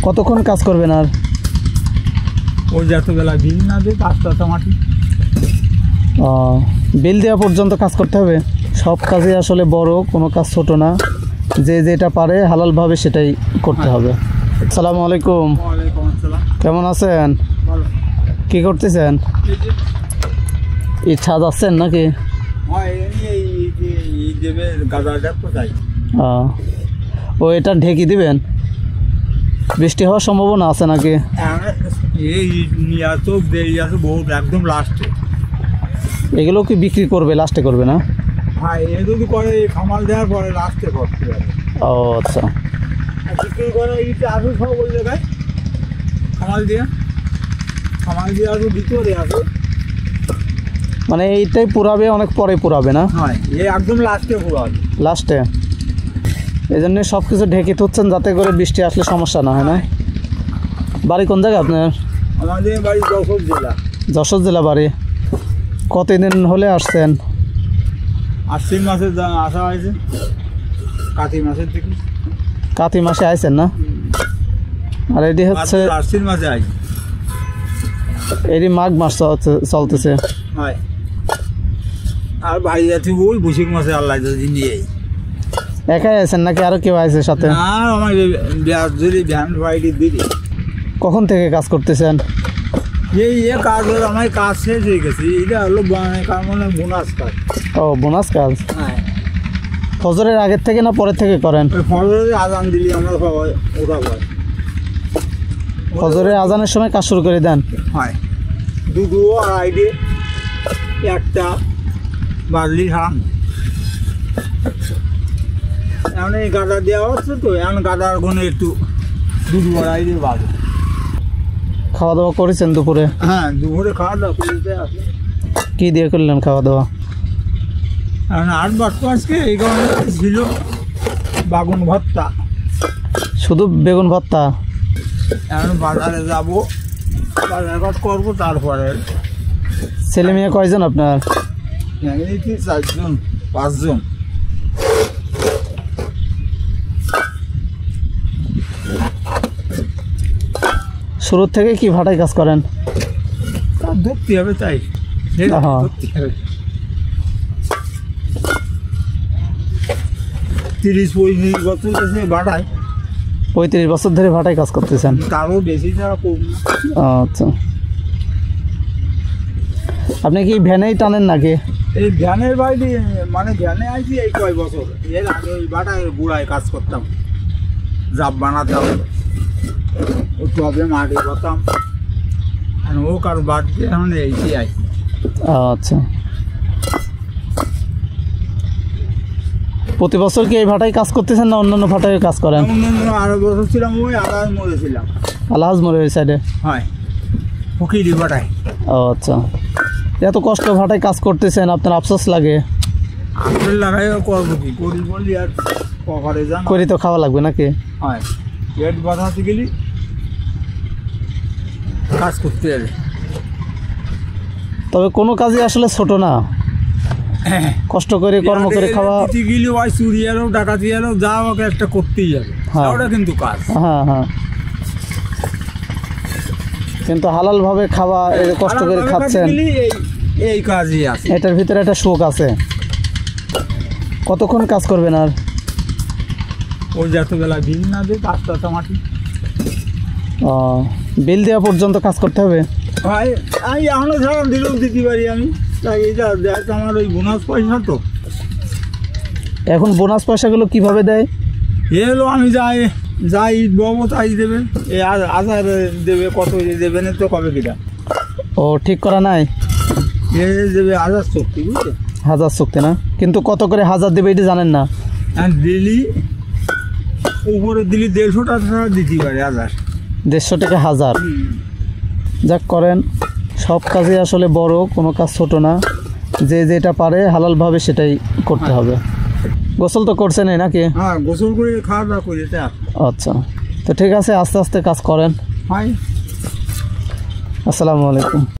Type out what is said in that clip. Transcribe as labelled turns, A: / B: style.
A: কতক্ষণ কাজ করবেন আর?
B: ওই যতবেলা বিল না দেয় কাজটা মাটি
A: বিল দেওয়া পর্যন্ত কাজ করতে হবে। সব কাজে আসলে বড়, কোনো কাজ ছোট না, যে যেটা পারে হালালভাবে সেটাই করতে হবে। আসসালামু আলাইকুম।
B: ওয়ালাইকুম আসসালাম।
A: কেমন আছেন?
B: ভালো।
A: কি করতেছেন? ইচ্ছা যাচ্ছেন নাকি?
B: দেবে গাদাটা কোথায়?
A: ও এটা ঢেকে দিবেন? বৃষ্টি হওয়ার সম্ভাবনা আছে নাকি?
B: এই নিয়ে আসো বেরিয়ে আসো বহুত একদম লাস্টে।
A: এগুলো কি বিক্রি করবে? লাস্টে করবে না?
B: হ্যাঁ, এ যদি করে খামাল দেওয়ার পরে লাস্টে করতে পারে।
A: ও আচ্ছা।
B: বিক্রি করে এইটা আসো সব ওই জায়গায় খামাল দিয়ে আসো ভিতরে আসো।
A: মানে এইটাই পুরাবে অনেক পরে পুরাবে না?
B: হ্যাঁ, এই একদম লাস্টে পুরাবে।
A: লাস্টে এই জন্য সব কিছু ঢেকে তুলছেন যাতে করে বৃষ্টি আসলে সমস্যা না হয়। না? বাড়ি কোন জায়গায় আপনার?
B: আমাদের বাড়ি যশোর জেলা।
A: যশোর জেলা বাড়ি। কতদিন হলে আসছেন?
B: আশ্বিন মাসে আসা হয়েছে, কাতি মাসের থেকে।
A: কাতি মাসে আইছেন না? আর এটি হচ্ছে
B: আশ্বিন মাসে আইছে,
A: এটি মাঘ মাস চলতেছে।
B: হয়। আর ভাই যাচ্ছি ওই বৈশাখ মাসে আল্লাহ যদি নিয়ে
A: একাই আছেন নাকি আরো কেউ আছে সাথে?
B: না, আমার যদি ভ্যান বাইরে দিদি।
A: কখন থেকে কাজ করতেছেন?
B: এই কাজ হলো আমার কাজ শেষ হয়ে গেছে। এটা হলো মানে বোনাস কাজ।
A: ও বোনাস কাজ।
B: হ্যাঁ,
A: ফজরের আগের থেকে না পরের থেকে করেন?
B: ওই ফজরের আজান দিলি আমরা সবাই ওটা পাই।
A: ফজরের আজানের সময় কাজ শুরু করে দেন?
B: হয়, দুটো আড়াইটে একটা বাজলি হাম। এখন এই গাদা দেওয়া হচ্ছে তো, এখন গাদার গুণে একটু দুটো আড়াইটে বাজে।
A: খাওয়া দাওয়া করেছেন দুপুরে?
B: হ্যাঁ, দুপুরে খাওয়া দাওয়া করতে আসলে
A: কি দিয়ে করলেন খাওয়া দাওয়া?
B: এখন 8 আজকে এই কারণে ছিল বাগুন ভর্তা।
A: শুধু বেগুন ভর্তা?
B: এখন বাজারে যাবো, বাজারঘাট করবো, তারপরে।
A: ছেলে মেয়ে কয়জন আপনার?
B: 4জন 5জন।
A: শুরুর থেকে কি ভাটায় কাজ করেন?
B: ধরতে হবে তাই।
A: হ্যাঁ।
B: 30-35 বছর গেছে ভাটায়।
A: 35 বছর ধরে ভাটায় কাজ করতেছেন?
B: তারও বেশি ছাড়া কম না।
A: আচ্ছা। আপনি কি ভ্যানেই টানেন নাকি?
B: এই ভ্যানের বাইরে মানে ভ্যানে আইছি এই কয় বছর। এর আগে ওই ভাটায় গুড়ায় কাজ করতাম, জাপ বানাতাম, টবে মাটি করতাম। ও কারো বাদ দিয়ে এখন এইটি আইছি।
A: আচ্ছা। প্রতি বছর কি এই ভাটায় কাজ করতেছেন না অন্যান্য ভাটায় কাজ করেন?
B: অন্যান্য আরো বছর ছিলাম ওই আলাজ মোড়ে ছিলাম।
A: আলহাজ মোড়ে ওই সাইডে?
B: হয়, ফকিরি ভাটায়।
A: ও আচ্ছা। এত কষ্ট ভাটায় কাজ করতেছেন, আপনার আফসোস লাগে?
B: আপেল লাগাইও করবো কি করি বলি আর কপালে যান
A: করি তো খাওয়া লাগবে নাকি?
B: হয়, পেট বাঁধাতে গেলি কাজ করতে গেলে।
A: তবে কোনো কাজই আসলে ছোট না, কষ্ট করে কর্ম করে খাওয়া।
B: গেলে ওই চুরি এলো ডাকাতি এলো যা আমাকে একটা করতেই যাবে, ওটা কিন্তু কাজ।
A: হ্যাঁ হ্যাঁ, কিন্তু হালাল ভাবে খাওয়া, কষ্ট করে খাচ্ছেন,
B: এই কাজই আছে।
A: এটার ভিতরে একটা শোক আছে। কতক্ষণ কাজ করবেন আর?
B: ওই যতবেলা বিল না দেয় কাজটা মাটি
A: বিল দেওয়া পর্যন্ত কাজ করতে হবে?
B: ভাই আমি এখনো ছাড়া দিলেও দিতে পারি আমি, তাই এটা দেখ আমার ওই বোনাস পয়সা তো।
A: এখন বোনাস পয়সাগুলো কিভাবে দেয়?
B: এ হলো আমি যাই বলবো তাই দেবে। এই 1000 দেবে, কত দেবে না তো কবে কিনা।
A: ও ঠিক করা নাই?
B: এ দেবে 1000 চুক্তি, বুঝছে?
A: 1000 চুক্তি না, কিন্তু কত করে 1000 দেবে এটা জানেন না?
B: দিলি উপরে দিলি 150 টাকা দিতে পারে 1000।
A: 150 টাকা 1000? যাক করেন, সব কাজে আসলে বড়, কোনো কাজ ছোট না, যে যেটা পারে হালালভাবে সেটাই করতে হবে। গোসল তো করছেন নাকি?
B: হ্যাঁ, গোসল করে খাওয়া দাওয়া করে।
A: আচ্ছা, তো ঠিক আছে, আস্তে আস্তে কাজ করেন।
B: হাই,
A: আসসালামু আলাইকুম।